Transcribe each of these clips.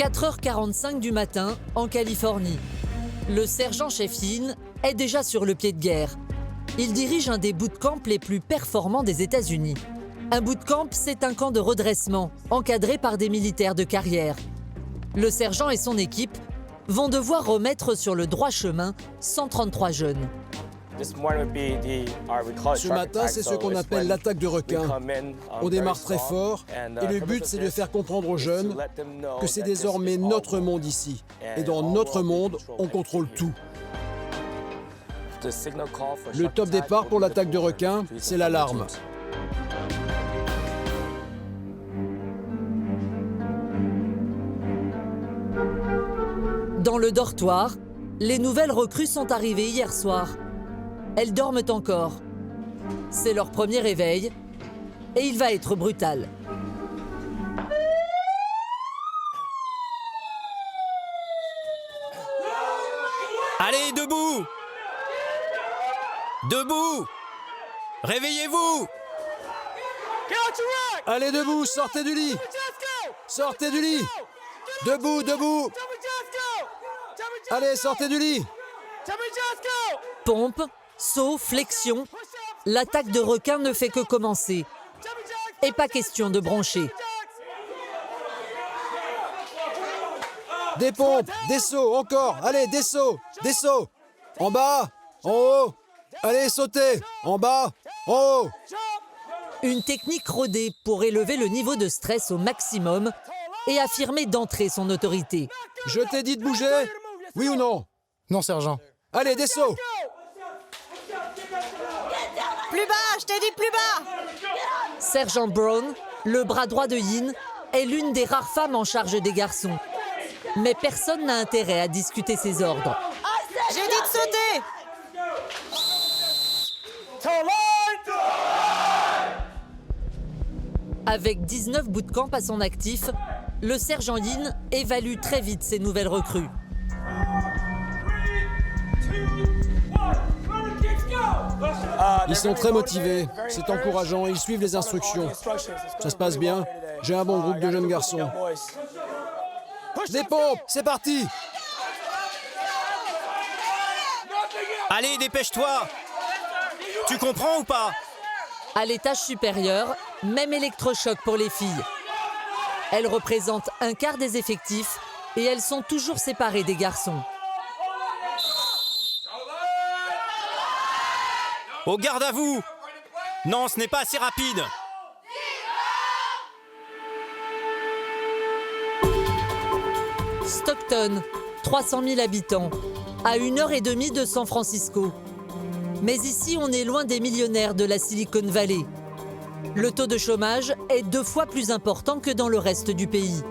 4h45 du matin, en Californie. Le sergent-chef Yin est déjà sur le pied de guerre. Il dirige un des bootcamps les plus performants des États-Unis. Un bootcamp, c'est un camp de redressement, encadré par des militaires de carrière. Le sergent et son équipe vont devoir remettre sur le droit chemin 133 jeunes. Ce matin, c'est ce qu'on appelle l'attaque de requin. On démarre très fort et le but, c'est de faire comprendre aux jeunes que c'est désormais notre monde ici. Et dans notre monde, on contrôle tout. Le top départ pour l'attaque de requin, c'est l'alarme. Dans le dortoir, les nouvelles recrues sont arrivées hier soir. Elles dorment encore. C'est leur premier réveil et il va être brutal. Allez, debout! Debout! Réveillez-vous! Allez, debout, sortez du lit! Sortez du lit! Debout, debout! Allez, sortez du lit! Pompe, saut, flexion, l'attaque de requin ne fait que commencer. Et pas question de broncher. Des pompes, des sauts, encore! Allez, des sauts! Des sauts! En bas! En haut! Allez, sautez! En bas! En haut! Une technique rodée pour élever le niveau de stress au maximum et affirmer d'entrée son autorité. Je t'ai dit de bouger? Oui ou non? Non, sergent. Allez, des sauts! Plus bas, je t'ai dit plus bas! Sergent Brown, le bras droit de Yin, est l'une des rares femmes en charge des garçons. Mais personne n'a intérêt à discuter ses ordres. J'ai dit de sauter! Avec 19 bootcamps à son actif, le sergent Yin évalue très vite ses nouvelles recrues. Ils sont très motivés, c'est encourageant, ils suivent les instructions. Ça se passe bien, j'ai un bon groupe de jeunes garçons. Des pompes, c'est parti! Allez, dépêche-toi! Tu comprends ou pas? À l'étage supérieur, même électrochoc pour les filles. Elles représentent un quart des effectifs et elles sont toujours séparées des garçons. Au garde à vous! Non, ce n'est pas assez rapide! Stockton, 300 000 habitants, à 1h30 de San Francisco. Mais ici, on est loin des millionnaires de la Silicon Valley. Le taux de chômage est 2 fois plus important que dans le reste du pays.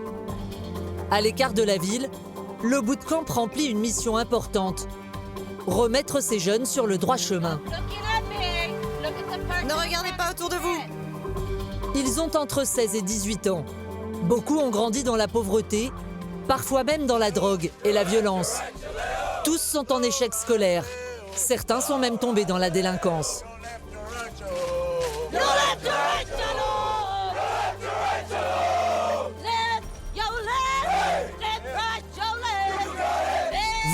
À l'écart de la ville, le bootcamp remplit une mission importante. Remettre ces jeunes sur le droit chemin. Ne regardez pas autour de vous! Ils ont entre 16 et 18 ans. Beaucoup ont grandi dans la pauvreté, parfois même dans la drogue et la violence. Tous sont en échec scolaire. Certains sont même tombés dans la délinquance.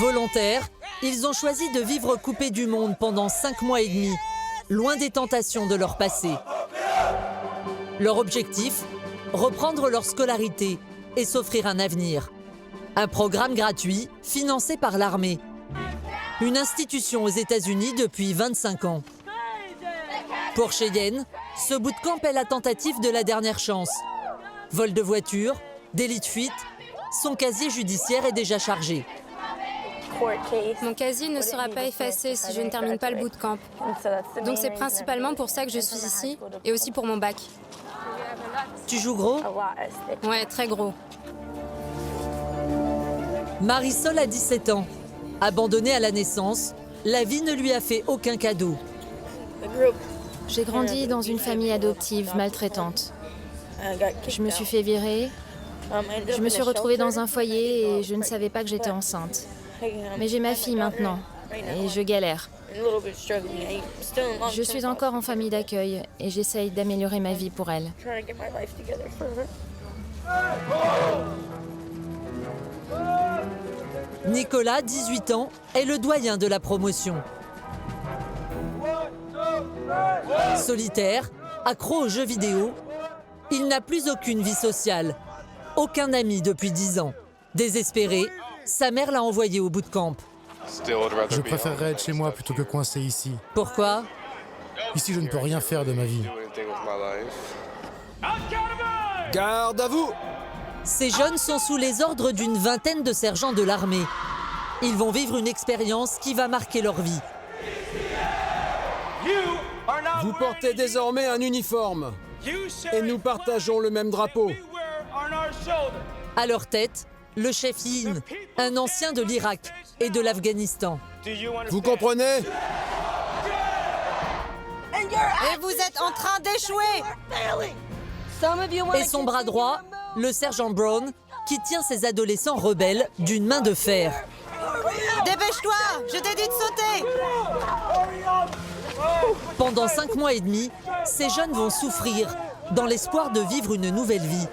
Volontaires, ils ont choisi de vivre coupés du monde pendant 5 mois et demi, loin des tentations de leur passé. Leur objectif, reprendre leur scolarité et s'offrir un avenir. Un programme gratuit, financé par l'armée. Une institution aux États-Unis depuis 25 ans. Pour Cheyenne, ce bootcamp est la tentative de la dernière chance. Vol de voiture, délit de fuite, son casier judiciaire est déjà chargé. Mon casier ne sera pas effacé si je ne termine pas le bootcamp. Donc c'est principalement pour ça que je suis ici et aussi pour mon bac. Tu joues gros? Ouais, très gros. Marisol a 17 ans. Abandonnée à la naissance, la vie ne lui a fait aucun cadeau. J'ai grandi dans une famille adoptive maltraitante. Je me suis fait virer. Je me suis retrouvée dans un foyer et je ne savais pas que j'étais enceinte. Mais j'ai ma fille maintenant et je galère. Je suis encore en famille d'accueil et j'essaye d'améliorer ma vie pour elle. Nicolas, 18 ans, est le doyen de la promotion. Solitaire, accro aux jeux vidéo, il n'a plus aucune vie sociale, aucun ami depuis 10 ans. Désespéré, sa mère l'a envoyé au bootcamp. Je préférerais être chez moi plutôt que coincé ici. Pourquoi? Ici, je ne peux rien faire de ma vie. Garde à vous! Ces jeunes sont sous les ordres d'une vingtaine de sergents de l'armée. Ils vont vivre une expérience qui va marquer leur vie. Vous portez désormais un uniforme et nous partageons le même drapeau. À leur tête, le chef Yin, un ancien de l'Irak et de l'Afghanistan. Vous comprenez? Et vous êtes en train d'échouer! Et son bras droit, le sergent Brown, qui tient ces adolescents rebelles d'une main de fer. Dépêche-toi! Je t'ai dit de sauter! Pendant 5 mois et demi, ces jeunes vont souffrir dans l'espoir de vivre une nouvelle vie.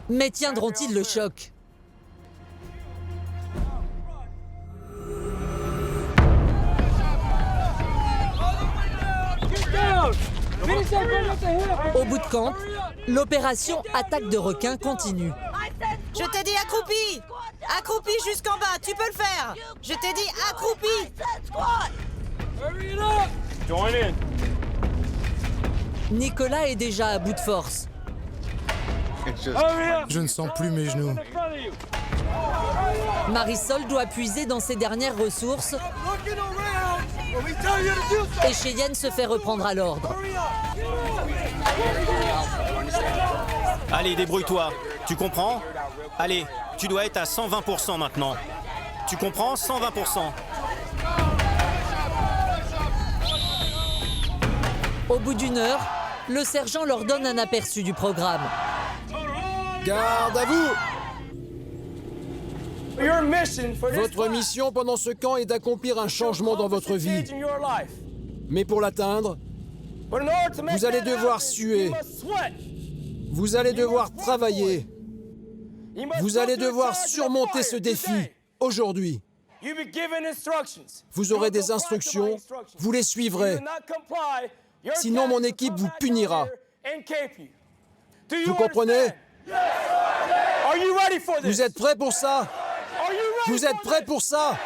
Mais tiendront-ils le choc? Au bootcamp, l'opération attaque de requins continue. Je t'ai dit accroupi! Accroupi jusqu'en bas, tu peux le faire! Je t'ai dit accroupi! Nicolas est déjà à bout de force. Je ne sens plus mes genoux. Marisol doit puiser dans ses dernières ressources et Cheyenne se fait reprendre à l'ordre. Allez, débrouille-toi. Tu comprends? Allez, tu dois être à 120% maintenant. Tu comprends? 120%. Au bout d'une heure, le sergent leur donne un aperçu du programme. Garde à vous! Votre mission pendant ce camp est d'accomplir un changement dans votre vie. Mais pour l'atteindre, vous allez devoir suer. Vous allez devoir travailler. Vous allez devoir surmonter ce défi aujourd'hui. Vous aurez des instructions, vous les suivrez. Sinon, mon équipe vous punira. Vous comprenez? Vous êtes prêts pour ça? Vous êtes prêts pour ça?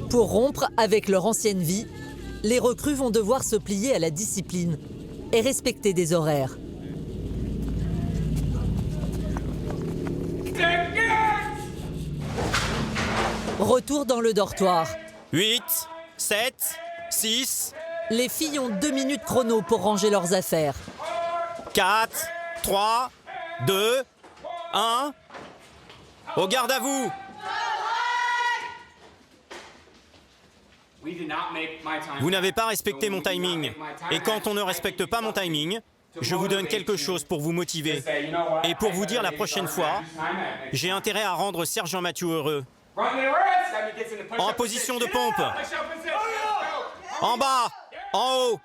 Pour rompre avec leur ancienne vie, les recrues vont devoir se plier à la discipline et respecter des horaires. Retour dans le dortoir. 8, 7, 6, Les filles ont 2 minutes chrono pour ranger leurs affaires. 4, 3, 2, 1. Au garde à vous! Vous n'avez pas respecté mon timing. Et quand on ne respecte pas mon timing, je vous donne quelque chose pour vous motiver. Et pour vous dire la prochaine fois, j'ai intérêt à rendre Sergent Matthew heureux. En position de pompe. En bas. En haut.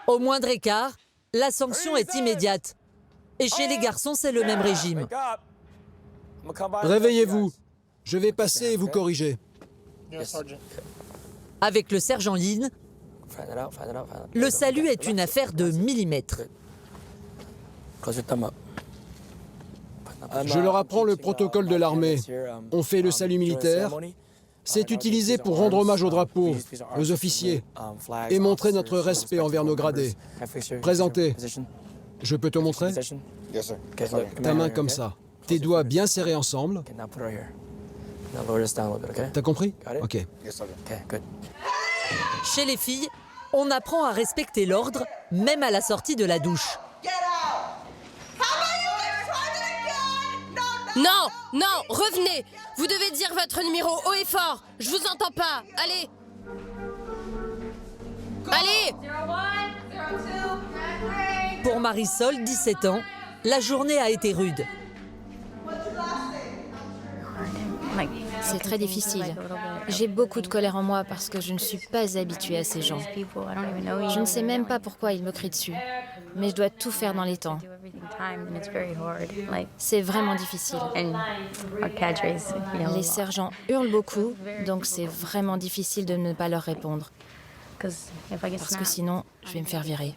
Au moindre écart, la sanction est immédiate. Et chez les garçons, c'est le même régime. Réveillez-vous. Je vais passer et vous corriger. Avec le sergent Yin, le salut est une affaire de millimètres. Je leur apprends le protocole de l'armée. On fait le salut militaire. C'est utilisé pour rendre hommage au drapeau, aux officiers, et montrer notre respect envers nos gradés. Présentez. Je peux te montrer? Ta main comme ça. Tes doigts bien serrés ensemble. T'as compris? Ok. Chez les filles, on apprend à respecter l'ordre, même à la sortie de la douche. Non, non, revenez. Vous devez dire votre numéro haut et fort. Je vous entends pas. Allez. Allez. Pour Marisol, 17 ans, la journée a été rude. C'est très difficile. J'ai beaucoup de colère en moi parce que je ne suis pas habituée à ces gens. Je ne sais même pas pourquoi ils me crient dessus, mais je dois tout faire dans les temps. C'est vraiment difficile. Les sergents hurlent beaucoup, donc c'est vraiment difficile de ne pas leur répondre. Parce que sinon, je vais me faire virer.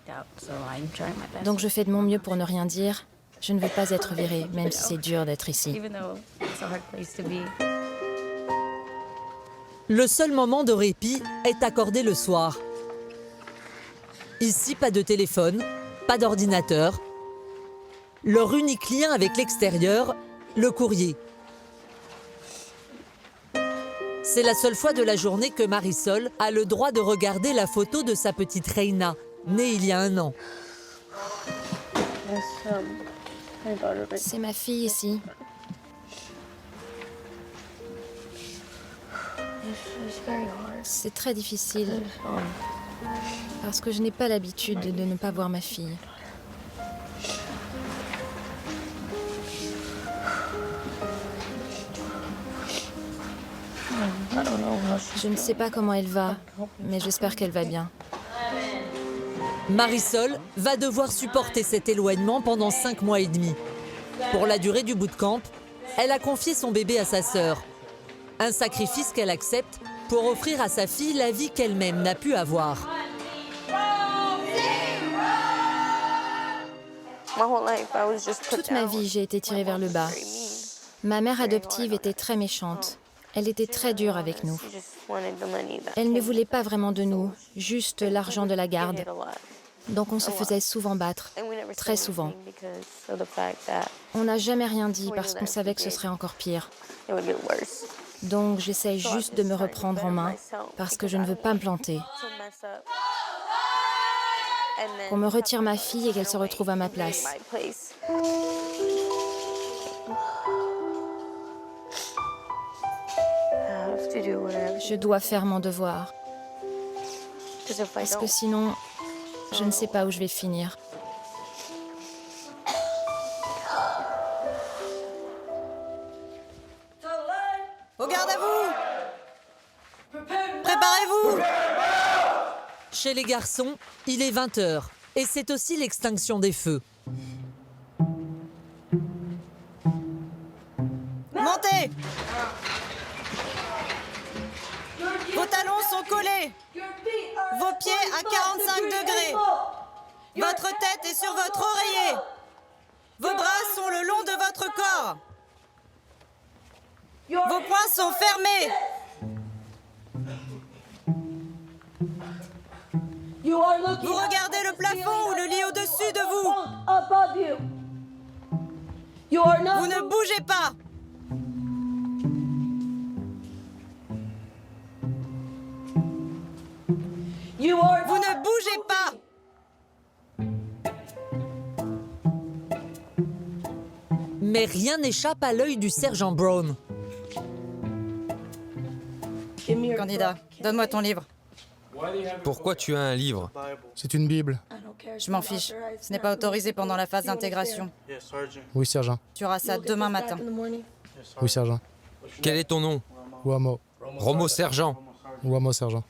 Donc je fais de mon mieux pour ne rien dire. Je ne veux pas être virée, même si c'est dur d'être ici. Le seul moment de répit est accordé le soir. Ici, pas de téléphone, pas d'ordinateur. Leur unique lien avec l'extérieur, le courrier. C'est la seule fois de la journée que Marisol a le droit de regarder la photo de sa petite Reina, née il y a 1 an. C'est ma fille ici. C'est très difficile parce que je n'ai pas l'habitude de ne pas voir ma fille. Je ne sais pas comment elle va, mais j'espère qu'elle va bien. Marisol va devoir supporter cet éloignement pendant 5 mois et demi. Pour la durée du bootcamp, elle a confié son bébé à sa sœur. Un sacrifice qu'elle accepte pour offrir à sa fille la vie qu'elle-même n'a pu avoir. Toute ma vie, j'ai été tirée vers le bas. Ma mère adoptive était très méchante. Elle était très dure avec nous. Elle ne voulait pas vraiment de nous, juste l'argent de la garde. Donc on se faisait souvent battre, très souvent. On n'a jamais rien dit parce qu'on savait que ce serait encore pire. Donc j'essaye juste de me reprendre en main parce que je ne veux pas me planter. Qu'on me retire ma fille et qu'elle se retrouve à ma place. Je dois faire mon devoir. Parce que sinon, je ne sais pas où je vais finir. Au garde à vous! Préparez-vous! Chez les garçons, il est 20h et c'est aussi l'extinction des feux. Montez! Vos talons sont collés. Vos pieds à 45 degrés. Votre tête est sur votre oreiller. Vos bras sont le long de votre corps. Vos poings sont fermés. Vous regardez le plafond ou le lit au-dessus de vous. Vous ne bougez pas. Vous ne bougez pas. Mais rien n'échappe à l'œil du sergent Brown. Candidat, donne-moi ton livre. Pourquoi tu as un livre? C'est une Bible. Je m'en fiche. Ce n'est pas autorisé pendant la phase d'intégration. Oui, sergent. Tu auras ça demain matin. Oui, sergent. Quel est ton nom? Wamo. Romo Sergent. Wamo, sergent.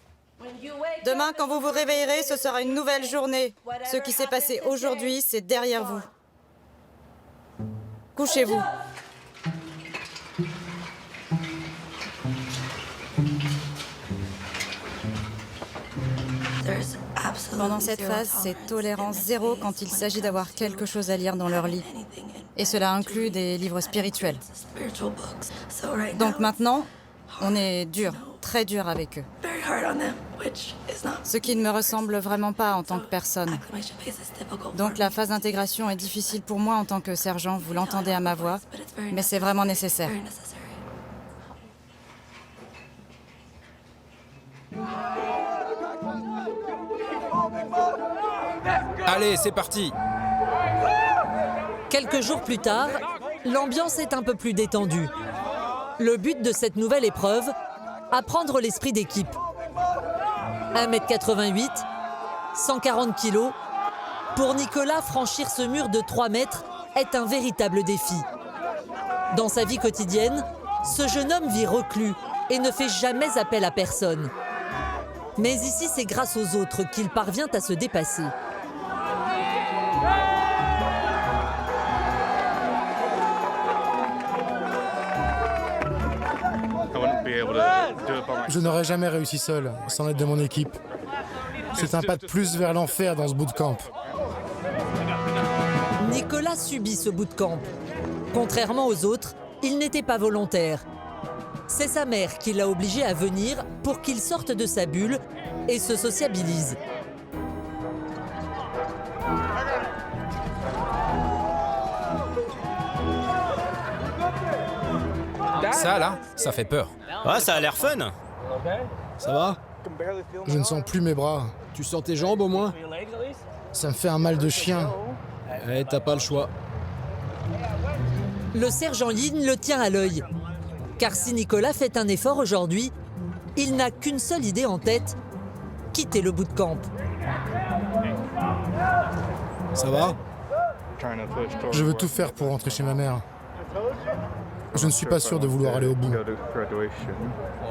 Demain, quand vous vous réveillerez, ce sera une nouvelle journée. Ce qui s'est passé aujourd'hui, c'est derrière vous. Couchez-vous. Pendant cette phase, c'est tolérance zéro quand il s'agit d'avoir quelque chose à lire dans leur lit. Et cela inclut des livres spirituels. Donc maintenant, on est dur, très dur avec eux. Ce qui ne me ressemble vraiment pas en tant que personne. Donc la phase d'intégration est difficile pour moi en tant que sergent, vous l'entendez à ma voix, mais c'est vraiment nécessaire. Allez, c'est parti. Quelques jours plus tard, l'ambiance est un peu plus détendue. Le but de cette nouvelle épreuve, apprendre l'esprit d'équipe. 1m88, 140 kg. Pour Nicolas, franchir ce mur de 3 mètres est un véritable défi. Dans sa vie quotidienne, Ce jeune homme vit reclus et ne fait jamais appel à personne. Mais ici, c'est grâce aux autres qu'il parvient à se dépasser. Je n'aurais jamais réussi seul, sans l'aide de mon équipe. C'est un pas de plus vers l'enfer dans ce bootcamp. Nicolas subit ce bootcamp. Contrairement aux autres, il n'était pas volontaire. C'est sa mère qui l'a obligé à venir pour qu'il sorte de sa bulle et se sociabilise. Ça là, ça fait peur. Ah, ça a l'air fun. Ça va? Je ne sens plus mes bras. Tu sens tes jambes au moins? Ça me fait un mal de chien. Eh, t'as pas le choix. Le sergent Yin le tient à l'œil. Car si Nicolas fait un effort aujourd'hui, il n'a qu'une seule idée en tête, quitter le bootcamp. Ça va? Je veux tout faire pour rentrer chez ma mère. Je ne suis pas sûr de vouloir aller au bout.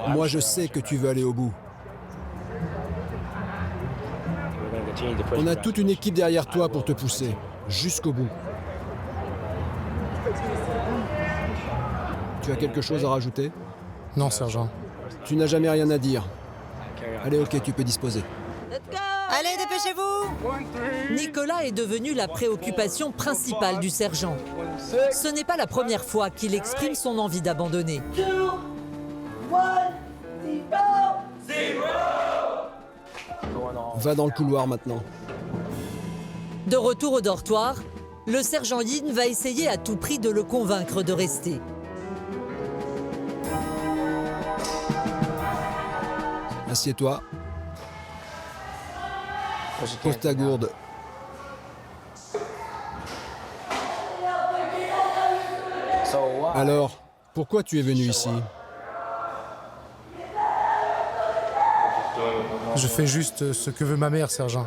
Moi, je sais que tu veux aller au bout. On a toute une équipe derrière toi pour te pousser, jusqu'au bout. Tu as quelque chose à rajouter? Non, sergent. Tu n'as jamais rien à dire. Allez, ok, tu peux disposer. Allez, dépêchez-vous! Nicolas est devenu la préoccupation principale du sergent. Ce n'est pas la première fois qu'il exprime son envie d'abandonner. Va dans le couloir maintenant. De retour au dortoir, le sergent Yin va essayer à tout prix de le convaincre de rester. Assieds-toi. Pose ta gourde. Alors, pourquoi tu es venu ici? Je fais juste ce que veut ma mère, sergent.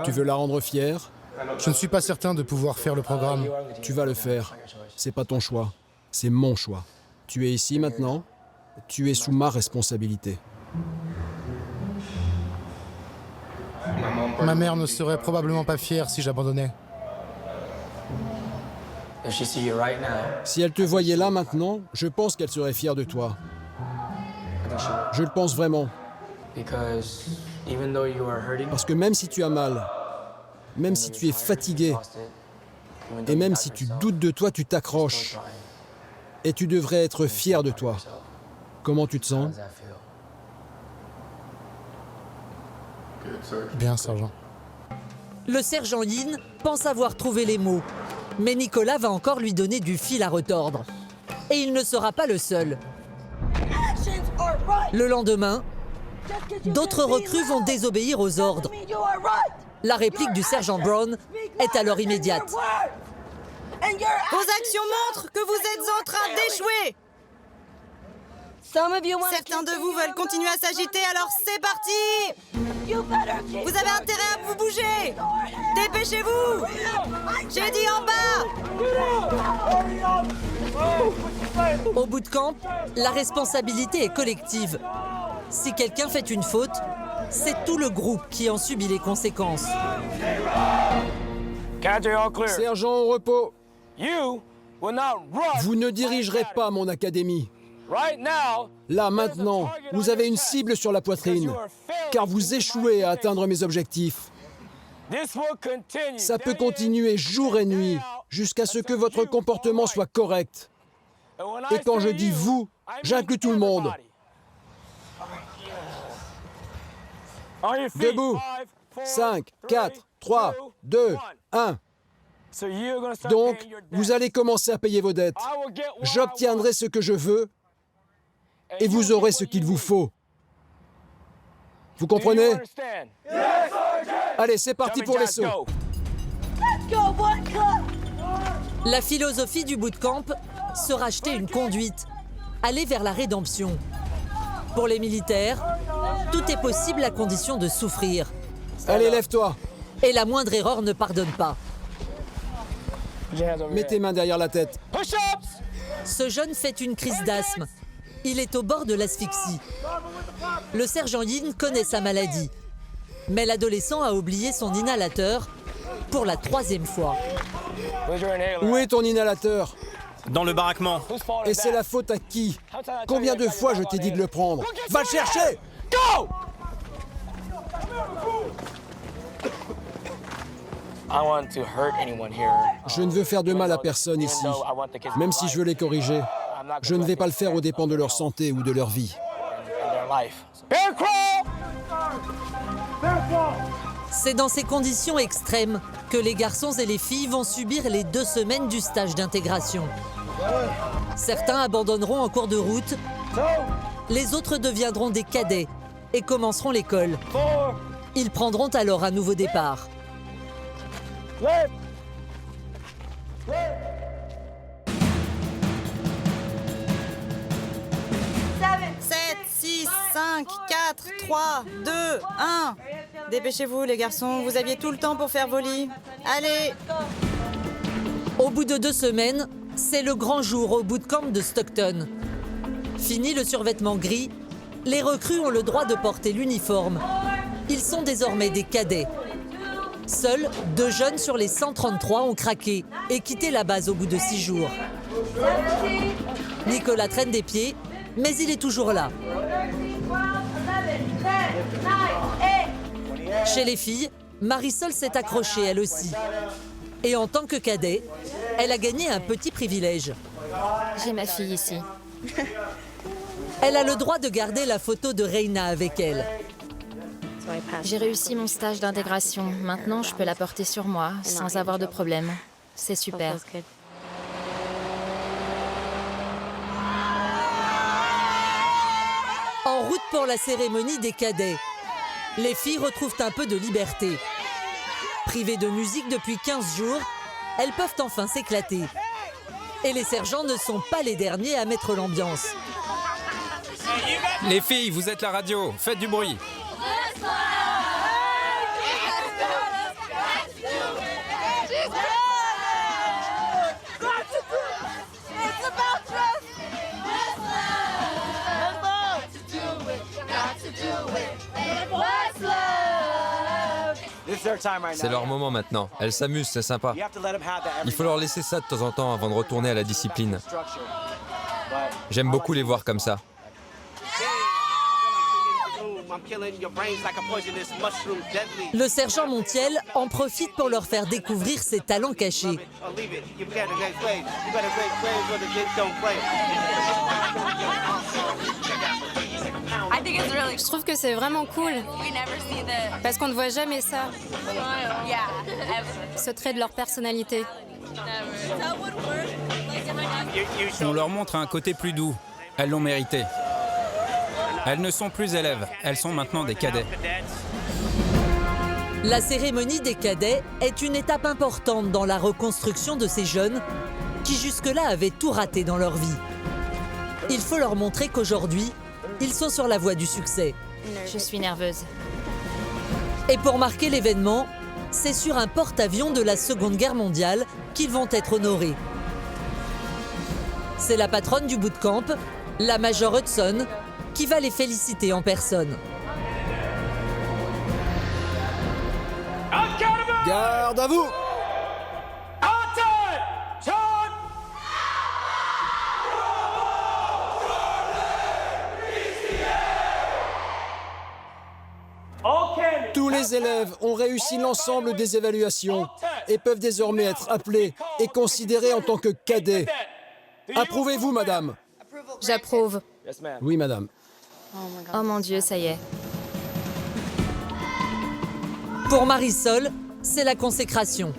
Tu veux la rendre fière? Je ne suis pas certain de pouvoir faire le programme. Tu vas le faire. C'est pas ton choix. C'est mon choix. Tu es ici maintenant. Tu es sous ma responsabilité. Ma mère ne serait probablement pas fière si j'abandonnais. Si elle te voyait là maintenant, je pense qu'elle serait fière de toi. Je le pense vraiment. Parce que même si tu as mal, même si tu es fatigué, et même si tu doutes de toi, tu t'accroches. Et tu devrais être fier de toi. Comment tu te sens? Bien, sergent. Le sergent Yin pense avoir trouvé les mots. Mais Nicolas va encore lui donner du fil à retordre. Et il ne sera pas le seul. Le lendemain, d'autres recrues vont désobéir aux ordres. La réplique du sergent Brown est alors immédiate. Vos actions montrent que vous êtes en train d'échouer. Certains de vous veulent continuer à s'agiter, alors c'est parti. Vous avez intérêt à vous bouger. Dépêchez-vous. J'ai dit en bas. Au bootcamp, la responsabilité est collective. Si quelqu'un fait une faute, c'est tout le groupe qui en subit les conséquences. Sergent au repos. Vous ne dirigerez pas mon académie. Là, maintenant, vous avez une cible sur la poitrine, car vous échouez à atteindre mes objectifs. Ça peut continuer jour et nuit, jusqu'à ce que votre comportement soit correct. Et quand je dis vous, j'inclus tout le monde. Debout. 5, 4, 3, 2, 1. Donc, vous allez commencer à payer vos dettes. J'obtiendrai ce que je veux et vous aurez ce qu'il vous faut. Vous comprenez? Allez, c'est parti pour les sauts. La philosophie du bootcamp sera acheter une conduite, aller vers la rédemption. Pour les militaires, tout est possible à condition de souffrir. Allez, lève-toi. Et la moindre erreur ne pardonne pas. Mets tes mains derrière la tête. Ce jeune fait une crise d'asthme. Il est au bord de l'asphyxie. Le sergent Yin connaît sa maladie. Mais l'adolescent a oublié son inhalateur pour la 3e fois. Où est ton inhalateur? Dans le baraquement. Et c'est la faute à qui? Combien de fois je t'ai dit de le prendre? Va le chercher! Go! Je ne veux faire de mal à personne ici, même si je veux les corriger. Je ne vais pas le faire aux dépens de leur santé ou de leur vie. C'est dans ces conditions extrêmes que les garçons et les filles vont subir les 2 semaines du stage d'intégration. Certains abandonneront en cours de route, les autres deviendront des cadets et commenceront l'école. Ils prendront alors un nouveau départ. 7, 6, 5, 4, 3, 2, 1. Dépêchez-vous les garçons, vous aviez tout le temps pour faire vos lits. Allez! Au bout de 2 semaines, c'est le grand jour au bootcamp de Stockton. Fini le survêtement gris, les recrues ont le droit de porter l'uniforme. Ils sont désormais des cadets. Seuls 2 jeunes sur les 133 ont craqué et quitté la base au bout de 6 jours. Nicolas traîne des pieds, mais il est toujours là. Chez les filles, Marisol s'est accrochée elle aussi. Et en tant que cadet, elle a gagné un petit privilège. J'ai ma fille ici. Elle a le droit de garder la photo de Reina avec elle. J'ai réussi mon stage d'intégration. Maintenant, je peux la porter sur moi, sans avoir de problème. C'est super. En route pour la cérémonie des cadets, les filles retrouvent un peu de liberté. Privées de musique depuis 15 jours, elles peuvent enfin s'éclater. Et les sergents ne sont pas les derniers à mettre l'ambiance. Les filles, vous êtes la radio, faites du bruit. C'est leur moment maintenant. Elles s'amusent, c'est sympa. Il faut leur laisser ça de temps en temps avant de retourner à la discipline. J'aime beaucoup les voir comme ça. Le sergent Montiel en profite pour leur faire découvrir ses talents cachés. Je trouve que c'est vraiment cool. Parce qu'on ne voit jamais ça. Ce trait de leur personnalité. On leur montre un côté plus doux. Elles l'ont mérité. Elles ne sont plus élèves, elles sont maintenant des cadets. La cérémonie des cadets est une étape importante dans la reconstruction de ces jeunes qui jusque-là avaient tout raté dans leur vie. Il faut leur montrer qu'aujourd'hui, ils sont sur la voie du succès. Je suis nerveuse. Et pour marquer l'événement, c'est sur un porte-avions de la Seconde Guerre mondiale qu'ils vont être honorés. C'est la patronne du bootcamp, la Major Hudson, qui va les féliciter en personne. Garde à vous! Tous les élèves ont réussi l'ensemble des évaluations et peuvent désormais être appelés et considérés en tant que cadets. Approuvez-vous, madame? J'approuve. Oui, madame. Oh mon Dieu, ça y est. Pour Marisol, c'est la consécration.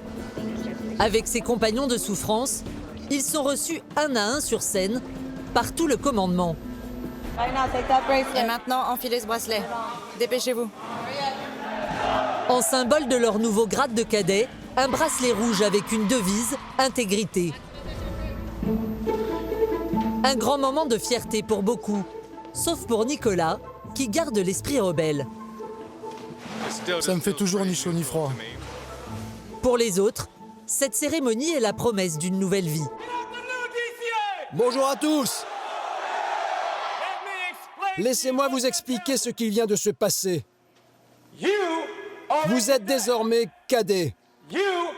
Avec ses compagnons de souffrance, ils sont reçus un à un sur scène par tout le commandement. Et maintenant, enfilez ce bracelet. Dépêchez-vous. En symbole de leur nouveau grade de cadet, un bracelet rouge avec une devise « Intégrité ». Un grand moment de fierté pour beaucoup, sauf pour Nicolas, qui garde l'esprit rebelle. Ça me fait toujours ni chaud ni froid. Pour les autres, cette cérémonie est la promesse d'une nouvelle vie. Bonjour à tous. Laissez-moi vous expliquer ce qui vient de se passer. Vous êtes désormais cadets.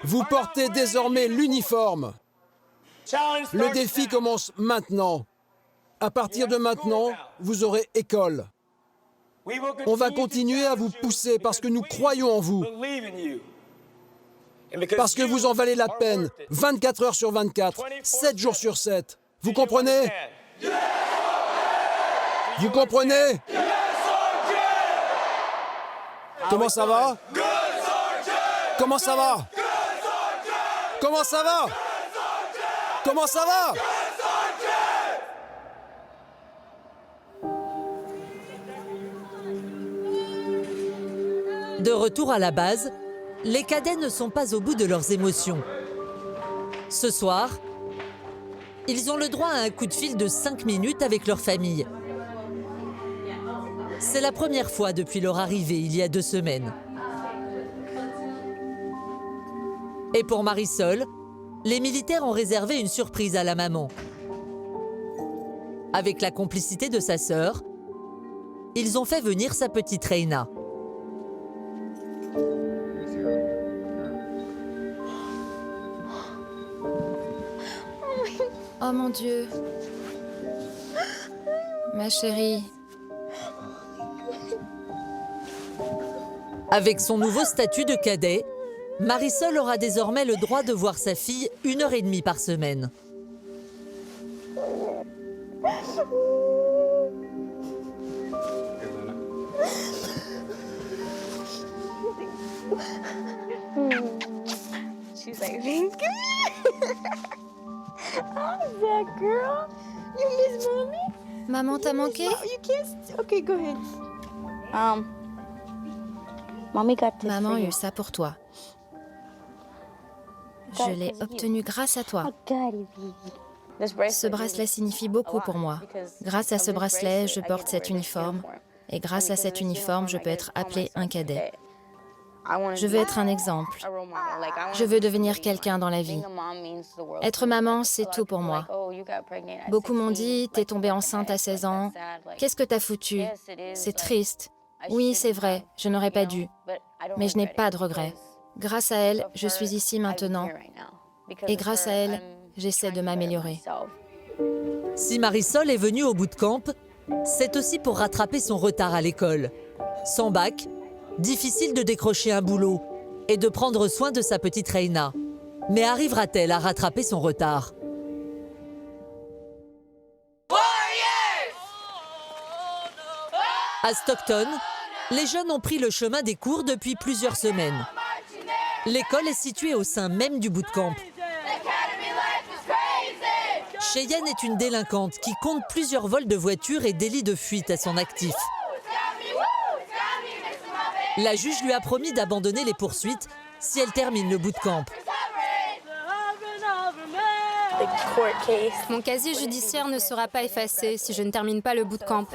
Vous portez désormais l'uniforme. Le défi commence maintenant. À partir de maintenant, vous aurez école. On va continuer à vous pousser parce que nous croyons en vous. Parce que vous en valez la peine, 24 heures sur 24, 7 jours sur 7. Vous comprenez? Vous comprenez? Comment ça va? Comment ça va? Comment ça va? Comment ça va? De retour à la base, les cadets ne sont pas au bout de leurs émotions. Ce soir, ils ont le droit à un coup de fil de 5 minutes avec leur famille. C'est la première fois depuis leur arrivée il y a 2 semaines. Et pour Marisol, les militaires ont réservé une surprise à la maman. Avec la complicité de sa sœur, ils ont fait venir sa petite Reina. Oh mon Dieu. Ma chérie. Avec son nouveau statut de cadet, Marisol aura désormais le droit de voir sa fille 1h30 par semaine. She's like, thank you. How's that, girl? You miss mommy? Maman t'a manqué? You kissed? Okay, go ahead. Maman a eu ça pour toi. Je l'ai obtenu grâce à toi. Ce bracelet signifie beaucoup pour moi. Grâce à ce bracelet, je porte cet uniforme. Et grâce à cet uniforme, je peux être appelée un cadet. Je veux être un exemple. Je veux devenir quelqu'un dans la vie. Être maman, c'est tout pour moi. Beaucoup m'ont dit, t'es tombée enceinte à 16 ans. Qu'est-ce que t'as foutu? C'est triste. Oui, c'est vrai, je n'aurais pas dû. Mais je n'ai pas de regrets. Grâce à elle, je suis ici maintenant. Et grâce à elle, j'essaie de m'améliorer. Si Marisol est venue au bootcamp, c'est aussi pour rattraper son retard à l'école. Sans bac, difficile de décrocher un boulot et de prendre soin de sa petite Reina. Mais arrivera-t-elle à rattraper son retard? À Stockton, les jeunes ont pris le chemin des cours depuis plusieurs semaines. L'école est située au sein même du bootcamp. Cheyenne est une délinquante qui compte plusieurs vols de voitures et délits de fuite à son actif. La juge lui a promis d'abandonner les poursuites si elle termine le bootcamp. Mon casier judiciaire ne sera pas effacé si je ne termine pas le bootcamp.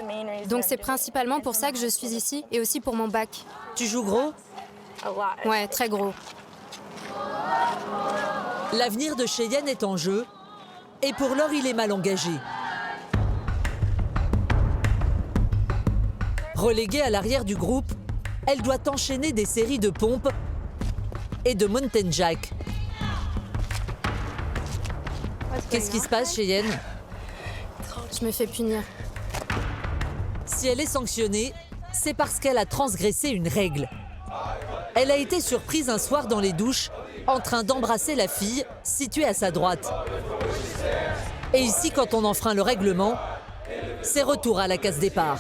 Donc c'est principalement pour ça que je suis ici et aussi pour mon bac. Tu joues gros? Ouais, très gros. L'avenir de Cheyenne est en jeu et pour l'heure, il est mal engagé. Reléguée à l'arrière du groupe, elle doit enchaîner des séries de pompes et de mountain jack. Qu'est-ce qui se passe, Cheyenne? Je me fais punir. Si elle est sanctionnée, c'est parce qu'elle a transgressé une règle. Elle a été surprise un soir dans les douches, en train d'embrasser la fille située à sa droite. Et ici, quand on enfreint le règlement, c'est retour à la case départ.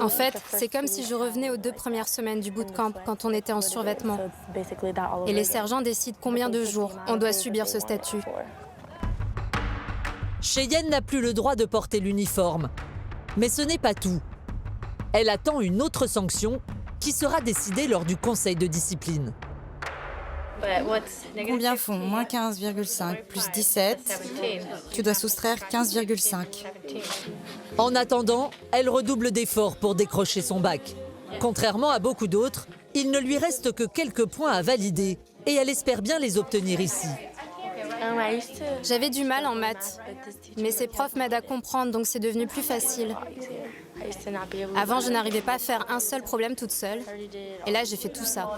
En fait, c'est comme si je revenais aux 2 premières semaines du bootcamp quand on était en survêtement. Et les sergents décident combien de jours on doit subir ce statut. Cheyenne n'a plus le droit de porter l'uniforme. Mais ce n'est pas tout. Elle attend une autre sanction qui sera décidée lors du conseil de discipline. Combien font moins 15,5 plus 17? Tu dois soustraire 15,5. En attendant, elle redouble d'efforts pour décrocher son bac. Contrairement à beaucoup d'autres, il ne lui reste que quelques points à valider et elle espère bien les obtenir ici. J'avais du mal en maths, mais ces profs m'aident à comprendre, donc c'est devenu plus facile. Avant, je n'arrivais pas à faire un seul problème toute seule, et là, j'ai fait tout ça.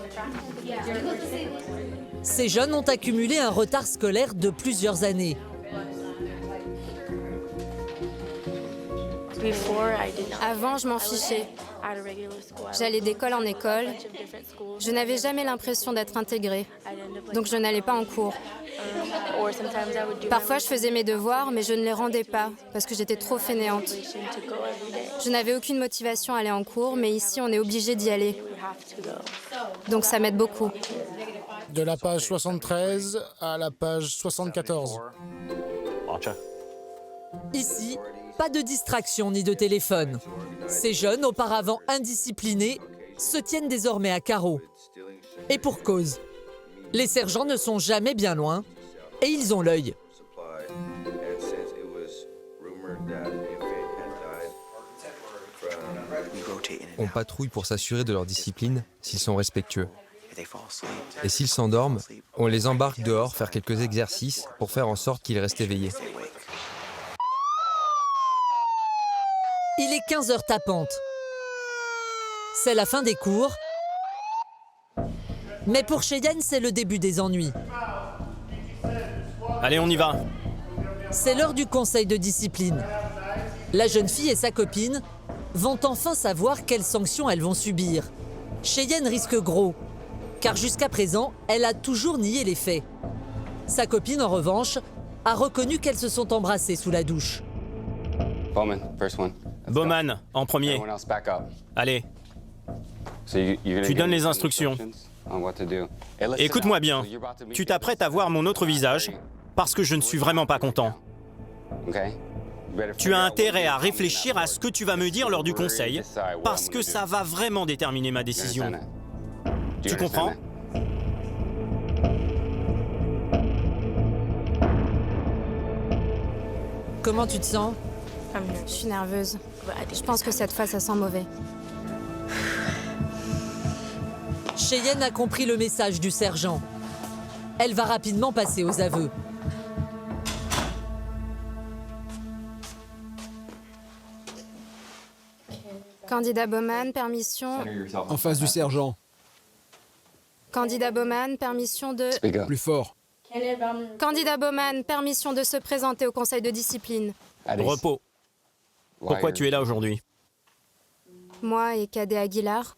Ces jeunes ont accumulé un retard scolaire de plusieurs années. Avant, je m'en fichais. J'allais d'école en école. Je n'avais jamais l'impression d'être intégrée, donc je n'allais pas en cours. Parfois, je faisais mes devoirs, mais je ne les rendais pas parce que j'étais trop fainéante. Je n'avais aucune motivation à aller en cours, mais ici, on est obligé d'y aller. Donc ça m'aide beaucoup. De la page 73 à la page 74. Ici, pas de distraction ni de téléphone. Ces jeunes, auparavant indisciplinés, se tiennent désormais à carreau. Et pour cause. Les sergents ne sont jamais bien loin et ils ont l'œil. On patrouille pour s'assurer de leur discipline s'ils sont respectueux. Et s'ils s'endorment, on les embarque dehors faire quelques exercices pour faire en sorte qu'ils restent éveillés. Il est 15h tapantes. C'est la fin des cours. Mais pour Cheyenne, c'est le début des ennuis. Allez, on y va. C'est l'heure du conseil de discipline. La jeune fille et sa copine vont enfin savoir quelles sanctions elles vont subir. Cheyenne risque gros, car jusqu'à présent, elle a toujours nié les faits. Sa copine, en revanche, a reconnu qu'elles se sont embrassées sous la douche. Bowman, en premier. Allez. Tu donnes les instructions. Écoute-moi bien. Tu t'apprêtes à voir mon autre visage parce que je ne suis vraiment pas content. Tu as intérêt à réfléchir à ce que tu vas me dire lors du conseil parce que ça va vraiment déterminer ma décision. Tu comprends ? Comment tu te sens ? Je suis nerveuse. Je pense que cette fois, ça sent mauvais. Cheyenne a compris le message du sergent. Elle va rapidement passer aux aveux. Candidat Bowman, permission... En face du sergent. Candidat Bowman, permission de... Plus fort. Candidat Bowman, permission de se présenter au conseil de discipline. Repos. Pourquoi tu es là aujourd'hui? Moi et Cadet Aguilar.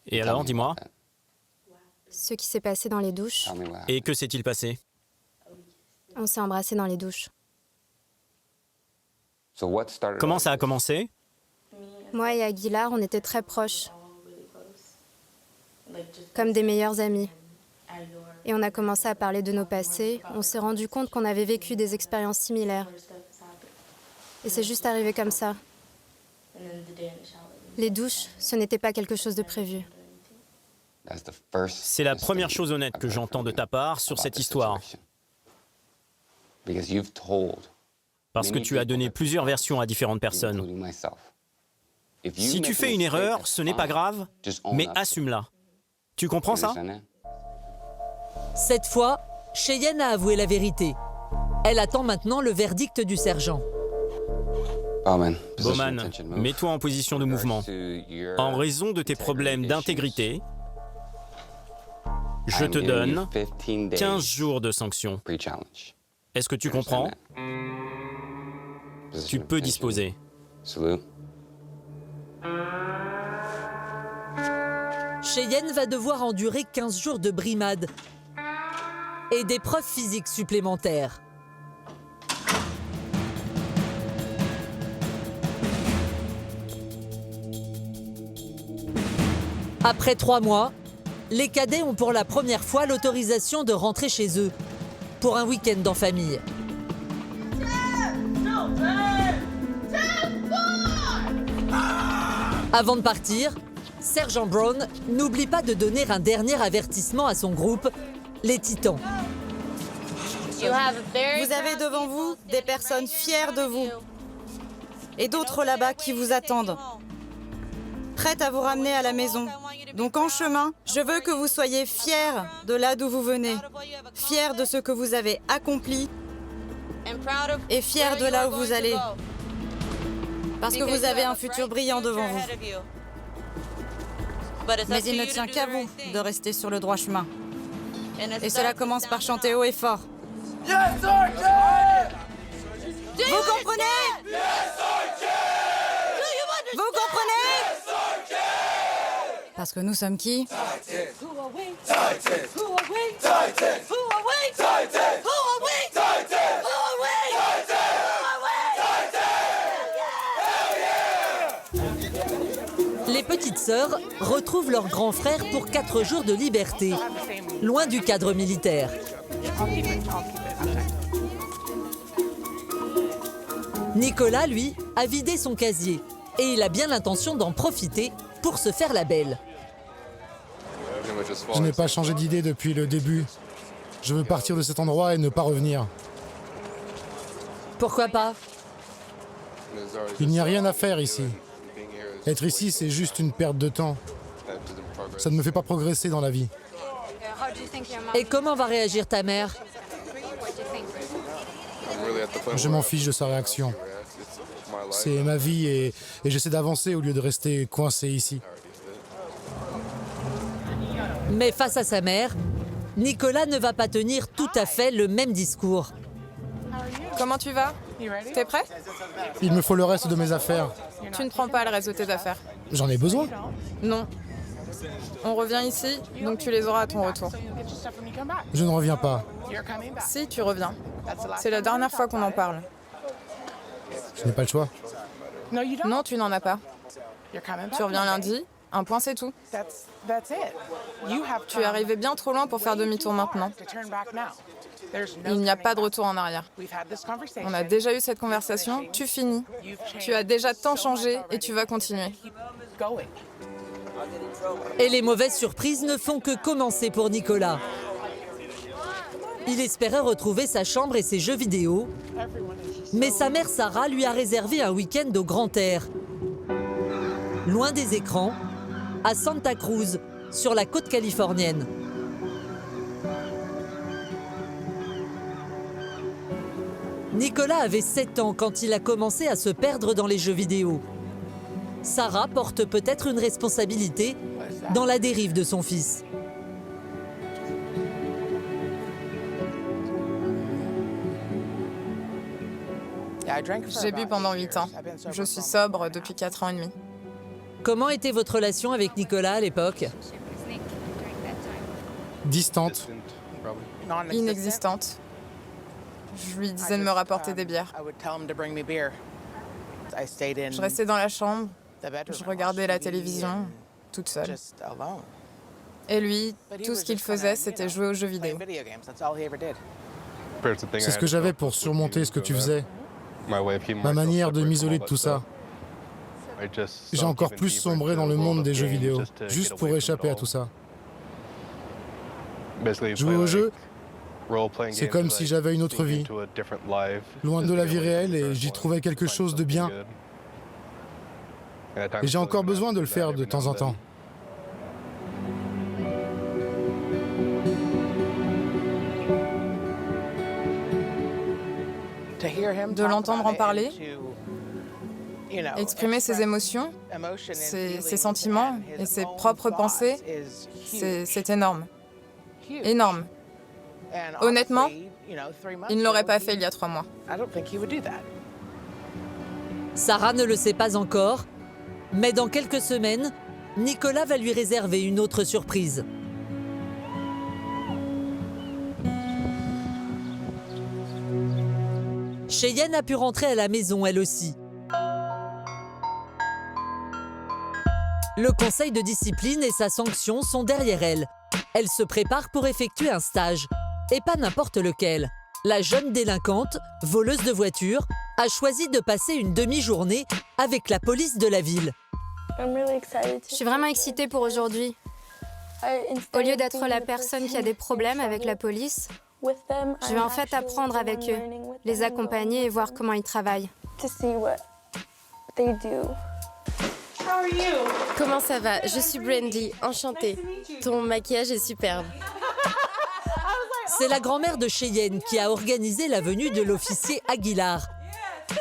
Et alors, dis-moi. Ce qui s'est passé dans les douches. Et que s'est-il passé? On s'est embrassés dans les douches. Comment ça a commencé? Moi et Aguilar, on était très proches. Comme des meilleurs amis. Et on a commencé à parler de nos passés. On s'est rendu compte qu'on avait vécu des expériences similaires. Et c'est juste arrivé comme ça. Les douches, ce n'était pas quelque chose de prévu. C'est la première chose honnête que j'entends de ta part sur cette histoire. Parce que tu as donné plusieurs versions à différentes personnes. Si tu fais une erreur, ce n'est pas grave, mais assume-la. Tu comprends ça? Cette fois, Cheyenne a avoué la vérité. Elle attend maintenant le verdict du sergent. Bowman, mets-toi en position de mouvement. En raison de tes problèmes d'intégrité, je te donne 15 jours de sanction. Est-ce que tu comprends? Tu peux disposer. Cheyenne va devoir endurer 15 jours de brimade et des preuves physiques supplémentaires. Après 3 mois, les cadets ont pour la première fois l'autorisation de rentrer chez eux pour un week-end en famille. Avant de partir, Sergent Brown n'oublie pas de donner un dernier avertissement à son groupe, les Titans. Vous avez devant vous des personnes fières de vous et d'autres là-bas qui vous attendent, prêtes à vous ramener à la maison Donc en chemin, je veux que vous soyez fiers de là d'où vous venez, fiers de ce que vous avez accompli et fiers de là où vous allez. Parce que vous avez un futur brillant devant vous. Mais il ne tient qu'à vous de rester sur le droit chemin. Et cela commence par chanter haut et fort. Vous comprenez? Vous comprenez? Parce que nous sommes qui? Les petites sœurs retrouvent leur grand frère pour 4 jours de liberté, loin du cadre militaire. Nicolas, lui, a vidé son casier et il a bien l'intention d'en profiter pour se faire la belle. Je n'ai pas changé d'idée depuis le début. Je veux partir de cet endroit et ne pas revenir. Pourquoi pas? Il n'y a rien à faire ici. Être ici, c'est juste une perte de temps. Ça ne me fait pas progresser dans la vie. Et comment va réagir ta mère? Je m'en fiche de sa réaction. C'est ma vie et j'essaie d'avancer au lieu de rester coincé ici. Mais face à sa mère, Nicolas ne va pas tenir tout à fait le même discours. Comment tu vas? T'es prêt? Il me faut le reste de mes affaires. Tu ne prends pas le reste de tes affaires. J'en ai besoin. Non. On revient ici, donc tu les auras à ton retour. Je ne reviens pas. Si, tu reviens. C'est la dernière fois qu'on en parle. Je n'ai pas le choix. Non, tu n'en as pas. Tu reviens lundi, un point c'est tout. Tu es arrivé bien trop loin pour faire demi-tour maintenant. Il n'y a pas de retour en arrière. On a déjà eu cette conversation, tu finis. Tu as déjà tant changé et tu vas continuer. Et les mauvaises surprises ne font que commencer pour Nicolas. Il espérait retrouver sa chambre et ses jeux vidéo, mais sa mère Sarah lui a réservé un week-end au grand air. Loin des écrans, à Santa Cruz, sur la côte californienne. Nicolas avait 7 ans quand il a commencé à se perdre dans les jeux vidéo. Sarah porte peut-être une responsabilité dans la dérive de son fils. J'ai bu pendant 8 ans. Je suis sobre depuis 4 ans et demi. Comment était votre relation avec Nicolas à l'époque? Distante. Inexistante. Je lui disais de me rapporter des bières. Je restais dans la chambre, je regardais la télévision, toute seule. Et lui, tout ce qu'il faisait, c'était jouer aux jeux vidéo. C'est ce que j'avais pour surmonter ce que tu faisais. Ma manière de m'isoler de tout ça. J'ai encore plus sombré dans le monde des jeux vidéo, juste pour échapper à tout ça. Jouer aux jeux, c'est comme si j'avais une autre vie, loin de la vie réelle, et j'y trouvais quelque chose de bien. Et j'ai encore besoin de le faire de temps en temps. De l'entendre en parler, exprimer ses émotions, ses sentiments et ses propres pensées, c'est énorme. Énorme. Honnêtement, il ne l'aurait pas fait il y a 3 mois. Sarah ne le sait pas encore, mais dans quelques semaines, Nicolas va lui réserver une autre surprise. Cheyenne a pu rentrer à la maison, elle aussi. Le conseil de discipline et sa sanction sont derrière elle. Elle se prépare pour effectuer un stage. Et pas n'importe lequel. La jeune délinquante, voleuse de voitures, a choisi de passer une demi-journée avec la police de la ville. Je suis vraiment excitée pour aujourd'hui. Au lieu d'être la personne qui a des problèmes avec la police, je vais en fait apprendre avec eux, les accompagner et voir comment ils travaillent. Comment ça va? Je suis Brandy, enchantée. Ton maquillage est superbe. C'est la grand-mère de Cheyenne qui a organisé la venue de l'officier Aguilar.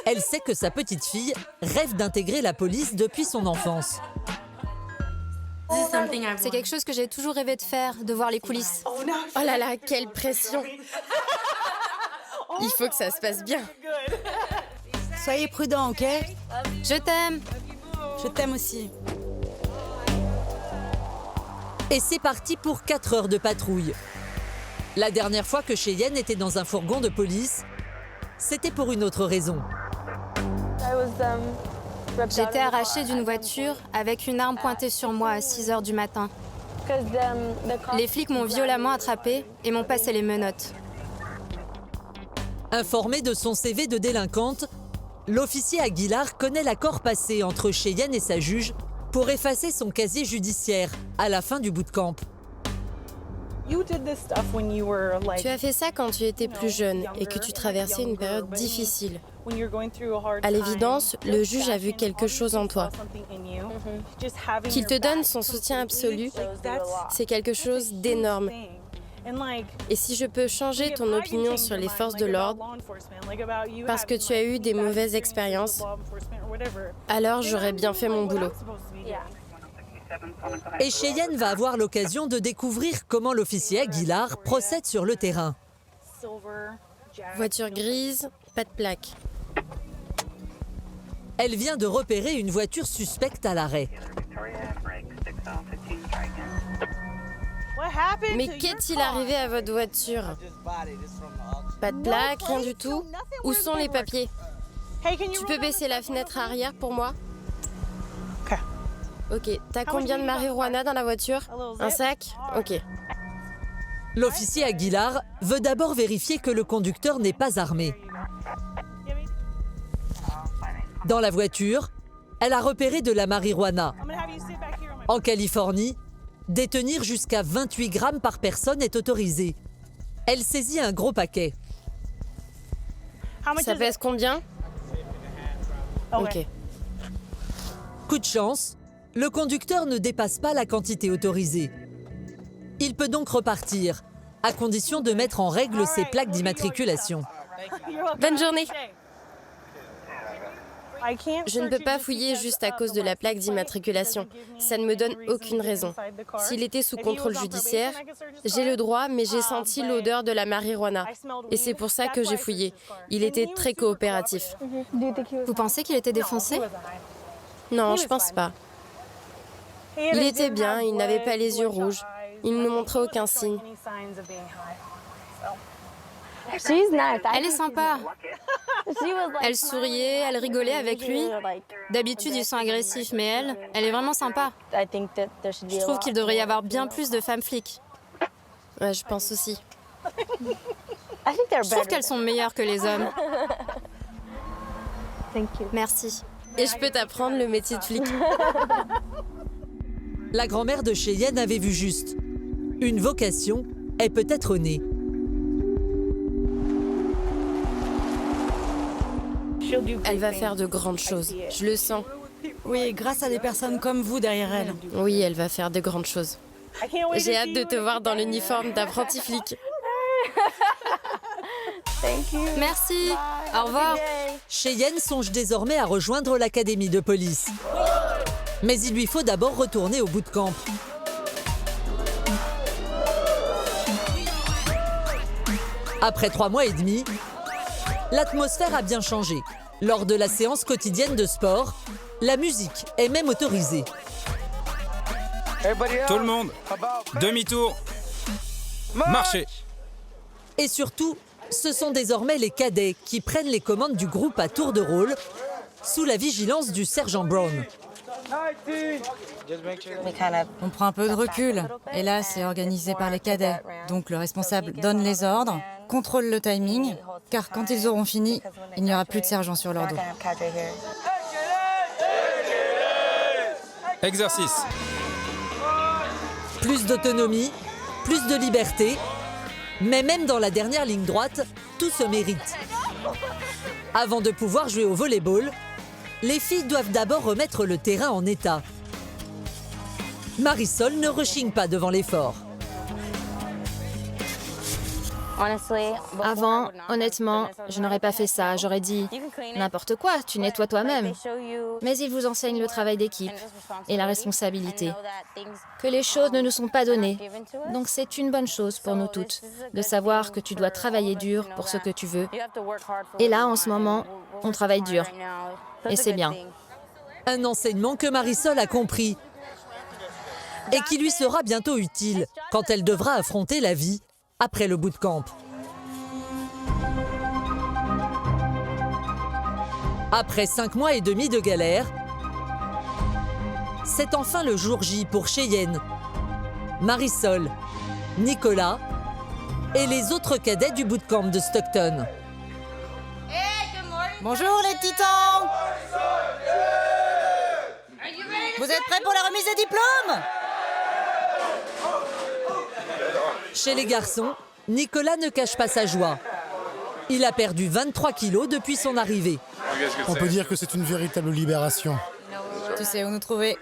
Elle sait que sa petite fille rêve d'intégrer la police depuis son enfance. C'est quelque chose que j'ai toujours rêvé de faire, de voir les coulisses. Oh là là, quelle pression! Il faut que ça se passe bien. Soyez prudents, ok? Je t'aime. Je t'aime aussi. Et c'est parti pour 4 heures de patrouille. La dernière fois que Cheyenne était dans un fourgon de police, c'était pour une autre raison. J'étais arrachée d'une voiture avec une arme pointée sur moi à 6 heures du matin. Les flics m'ont violemment attrapée et m'ont passé les menottes. Informé de son CV de délinquante, l'officier Aguilar connaît l'accord passé entre Cheyenne et sa juge pour effacer son casier judiciaire à la fin du bootcamp. Tu as fait ça quand tu étais plus jeune et que tu traversais une période difficile. À l'évidence, le juge a vu quelque chose en toi. Qu'il te donne son soutien absolu, c'est quelque chose d'énorme. Et si je peux changer ton opinion sur les forces de l'ordre, parce que tu as eu des mauvaises expériences, alors j'aurais bien fait mon boulot. Et Cheyenne va avoir l'occasion de découvrir comment l'officier Aguilar procède sur le terrain. Voiture grise, pas de plaque. Elle vient de repérer une voiture suspecte à l'arrêt. Mais qu'est-il arrivé à votre voiture? Pas de plaque, rien du tout? Où sont les papiers? Tu peux baisser la fenêtre arrière pour moi? Ok, t'as combien de marijuana dans la voiture? Un sac? Ok. L'officier Aguilar veut d'abord vérifier que le conducteur n'est pas armé. Dans la voiture, elle a repéré de la marijuana. En Californie, détenir jusqu'à 28 grammes par personne est autorisé. Elle saisit un gros paquet. Ça pèse combien? Ok. Coup de chance, le conducteur ne dépasse pas la quantité autorisée. Il peut donc repartir, à condition de mettre en règle ses plaques d'immatriculation. Bonne journée. Je ne peux pas fouiller juste à cause de la plaque d'immatriculation. Ça ne me donne aucune raison. S'il était sous contrôle judiciaire, j'ai le droit, mais j'ai senti l'odeur de la marijuana. Et c'est pour ça que j'ai fouillé. Il était très coopératif. Vous pensez qu'il était défoncé? Non, je pense pas. Il était bien, il n'avait pas les yeux rouges. Il ne montrait aucun signe. Elle est sympa. Elle souriait, elle rigolait avec lui. D'habitude, ils sont agressifs, mais elle est vraiment sympa. Je trouve qu'il devrait y avoir bien plus de femmes flics. Ouais, je pense aussi. Je trouve qu'elles sont meilleures que les hommes. Merci. Et je peux t'apprendre le métier de flic. La grand-mère de Cheyenne avait vu juste. Une vocation est peut-être née. Elle va faire de grandes choses. Je le sens. Oui, grâce à des personnes comme vous derrière elle. Oui, elle va faire de grandes choses. J'ai hâte de te voir dans l'uniforme d'apprenti flic. Merci. Au revoir. Cheyenne songe désormais à rejoindre l'académie de police. Mais il lui faut d'abord retourner au bootcamp. Après 3 mois et demi, l'atmosphère a bien changé. Lors de la séance quotidienne de sport, la musique est même autorisée. Tout le monde, demi-tour, marchez. Et surtout, ce sont désormais les cadets qui prennent les commandes du groupe à tour de rôle, sous la vigilance du sergent Brown. On prend un peu de recul. Et là, c'est organisé par les cadets. Donc le responsable donne les ordres, contrôle le timing, car quand ils auront fini, il n'y aura plus de sergent sur leur dos. Exercice. Plus d'autonomie, plus de liberté, mais même dans la dernière ligne droite, tout se mérite. Avant de pouvoir jouer au volleyball, Les filles doivent d'abord remettre le terrain en état. Marisol ne rechigne pas devant l'effort. Avant, honnêtement, je n'aurais pas fait ça. J'aurais dit n'importe quoi, tu nettoies toi-même. Mais ils vous enseignent le travail d'équipe et la responsabilité. Que les choses ne nous sont pas données. Donc c'est une bonne chose pour nous toutes de savoir que tu dois travailler dur pour ce que tu veux. Et là, en ce moment, on travaille dur. Et c'est bien. Un enseignement que Marisol a compris et qui lui sera bientôt utile quand elle devra affronter la vie après le bootcamp. Après 5 mois et demi de galère, c'est enfin le jour J pour Cheyenne, Marisol, Nicolas et les autres cadets du bootcamp de Stockton. Bonjour les titans! Vous êtes prêts pour la remise des diplômes? Chez les garçons, Nicolas ne cache pas sa joie. Il a perdu 23 kilos depuis son arrivée. On peut dire que c'est une véritable libération. Tu sais où nous trouver.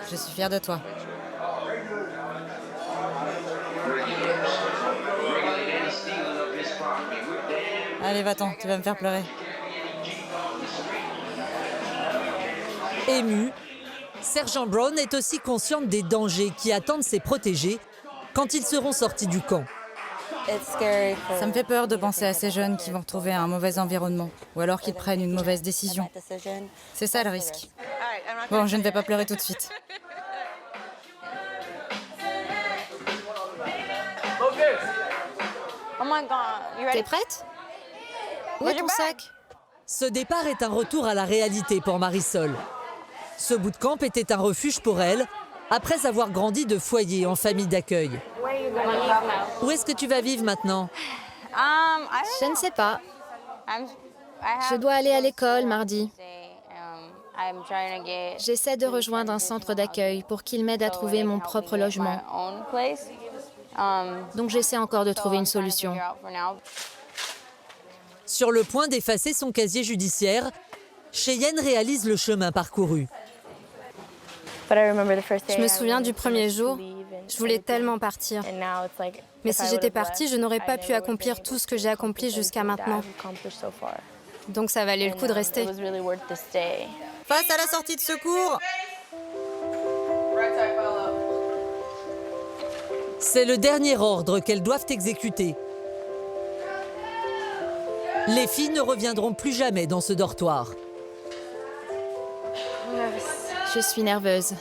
Je suis fière de toi. Allez, va-t'en, tu vas me faire pleurer. Ému, Sergent Brown est aussi consciente des dangers qui attendent ses protégés quand ils seront sortis du camp. Ça me fait peur de penser à ces jeunes qui vont retrouver un mauvais environnement ou alors qu'ils prennent une mauvaise décision. C'est ça le risque. Bon, je ne vais pas pleurer tout de suite. T'es prête? Où est ton sac? Ce départ est un retour à la réalité pour Marisol. Ce bootcamp était un refuge pour elle, après avoir grandi de foyer en famille d'accueil. Où est-ce que tu vas vivre maintenant? Je ne sais pas. Je dois aller à l'école mardi. J'essaie de rejoindre un centre d'accueil pour qu'il m'aide à trouver mon propre logement. Donc j'essaie encore de trouver une solution. Sur le point d'effacer son casier judiciaire, Cheyenne réalise le chemin parcouru. Je me souviens du premier jour, je voulais tellement partir. Mais si j'étais partie, je n'aurais pas pu accomplir tout ce que j'ai accompli jusqu'à maintenant. Donc ça valait le coup de rester. Face à la sortie de secours. C'est le dernier ordre qu'elles doivent exécuter. Les filles ne reviendront plus jamais dans ce dortoir. Je suis nerveuse,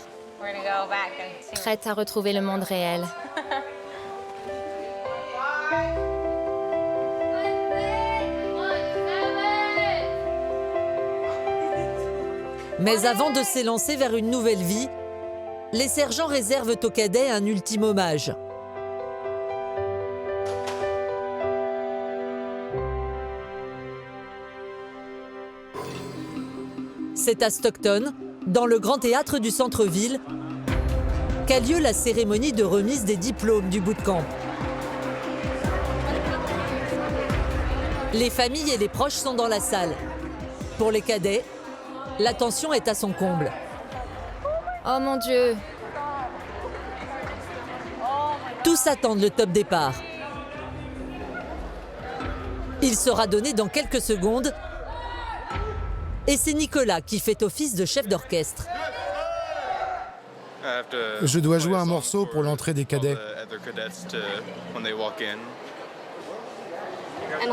prête à retrouver le monde réel. Mais avant de s'élancer vers une nouvelle vie, les sergents réservent aux cadets un ultime hommage. C'est à Stockton, dans le grand théâtre du centre-ville, qu'a lieu la cérémonie de remise des diplômes du bootcamp. Les familles et les proches sont dans la salle. Pour les cadets, l'attention est à son comble. Oh mon Dieu! Tous attendent le top départ. Il sera donné dans quelques secondes. Et c'est Nicolas qui fait office de chef d'orchestre. Je dois jouer un morceau pour l'entrée des cadets.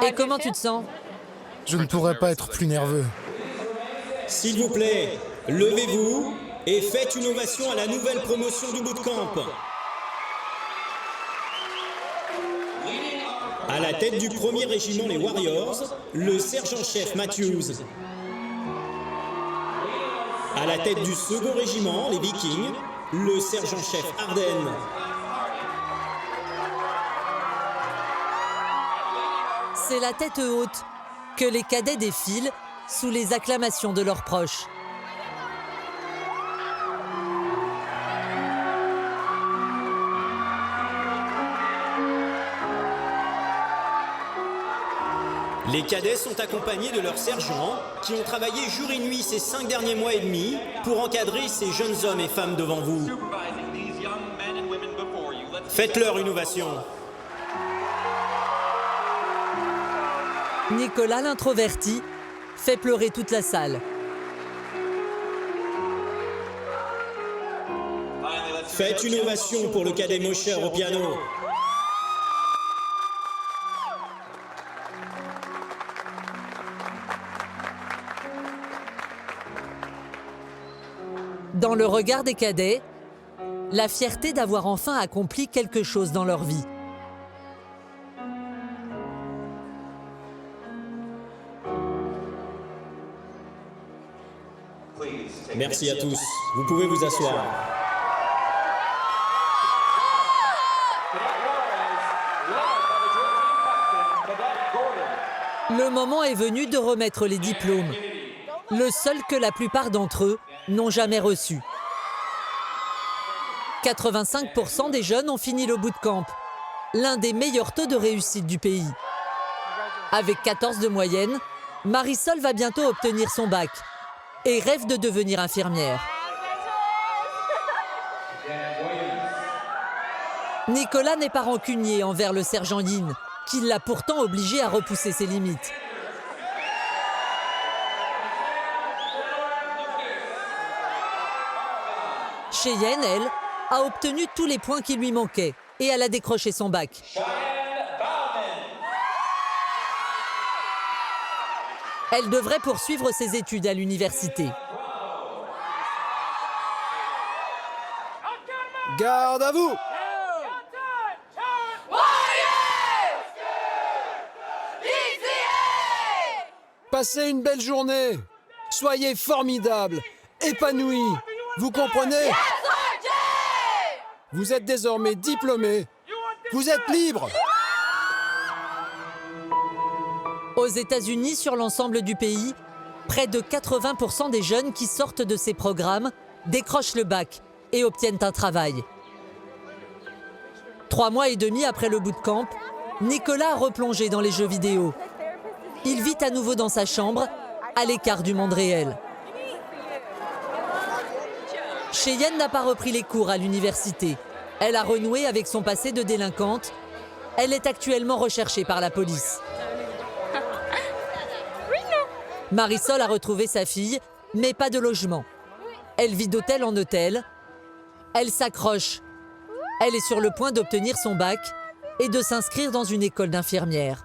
Et comment tu te sens? Je ne pourrais pas être plus nerveux. S'il vous plaît, levez-vous et faites une ovation à la nouvelle promotion du bootcamp. À la tête du 1er régiment les Warriors, le sergent-chef Matthews. À la tête du 2e régiment, les Vikings, le sergent-chef Arden. C'est la tête haute que les cadets défilent sous les acclamations de leurs proches. Les cadets sont accompagnés de leurs sergents qui ont travaillé jour et nuit ces 5 derniers mois et demi pour encadrer ces jeunes hommes et femmes devant vous. Faites-leur une ovation. Nicolas, l'introverti, fait pleurer toute la salle. Faites une ovation pour le cadet Mosher au piano. Dans le regard des cadets, la fierté d'avoir enfin accompli quelque chose dans leur vie. Merci à tous. Vous pouvez vous asseoir. Le moment est venu de remettre les diplômes, le seul que la plupart d'entre eux n'ont jamais reçu. 85% des jeunes ont fini le bootcamp, l'un des meilleurs taux de réussite du pays. Avec 14 de moyenne, Marisol va bientôt obtenir son bac et rêve de devenir infirmière. Nicolas n'est pas rancunier envers le sergent Yin, qui l'a pourtant obligé à repousser ses limites. Cheyenne, elle, a obtenu tous les points qui lui manquaient et elle a décroché son bac. Elle devrait poursuivre ses études à l'université. Garde à vous! Passez une belle journée. Soyez formidables, épanouis. Vous comprenez? Vous êtes désormais diplômés. Vous êtes libres. Aux États-Unis, sur l'ensemble du pays, près de 80% des jeunes qui sortent de ces programmes décrochent le bac et obtiennent un travail. 3 mois et demi après le bootcamp, Nicolas a replongé dans les jeux vidéo. Il vit à nouveau dans sa chambre, à l'écart du monde réel. Cheyenne n'a pas repris les cours à l'université. Elle a renoué avec son passé de délinquante. Elle est actuellement recherchée par la police. Marisol a retrouvé sa fille, mais pas de logement. Elle vit d'hôtel en hôtel. Elle s'accroche. Elle est sur le point d'obtenir son bac et de s'inscrire dans une école d'infirmière.